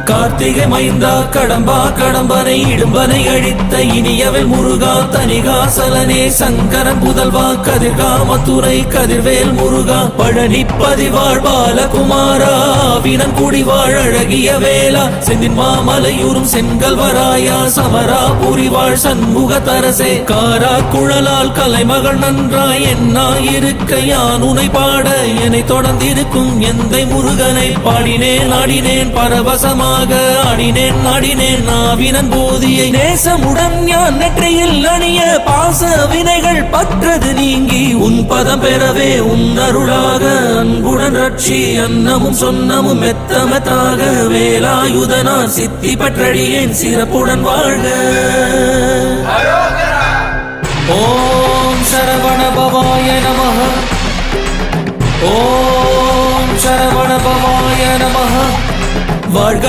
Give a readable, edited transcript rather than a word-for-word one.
கார்த்திகை மைந்தா கடம்பா கடம்பனை இடும்பனை அழித்த இனியவன் முருகா தனிகாசலனே சங்கரன் புதல்வா கதிர்காமத்துறை கதிர்வேல் முருகா பழனி பதிவாழ் பாலகுமாரா வினன் குடிவாழ் அழகிய வேளா செந்தின் மாமலையூரும் செங்கல்வராயா சமரா புரிவாழ் சண்முக தரசே காரா குழலால் கலைமகள் நன்றாய் என்னாயிருக்க யான் உனை பாட என்னை தொடர்ந்திருக்கும் எந்தை முருகனை பாடினேன் ஆடினேன் பரவசமாக ஆடினேன் நாடினேன் நாவினன் போதியை நேசமுடன் ஞான் நெற்றியில் அணிய பாச வினைகள் பற்றது நீங்கி உன் பதம் பெறவே உன் அருளாக அன்புடன் ரட்சி அன்னமும் சொன்னமும் மெத்தமத்தாக வேலாயுதனார் சித்தி பற்றடியேன் சிறப்புடன் வாழ்க. ஓம் சரவண பவாய நமஹ. ஓம் சரவண பவாய நமஹ. வாழ்க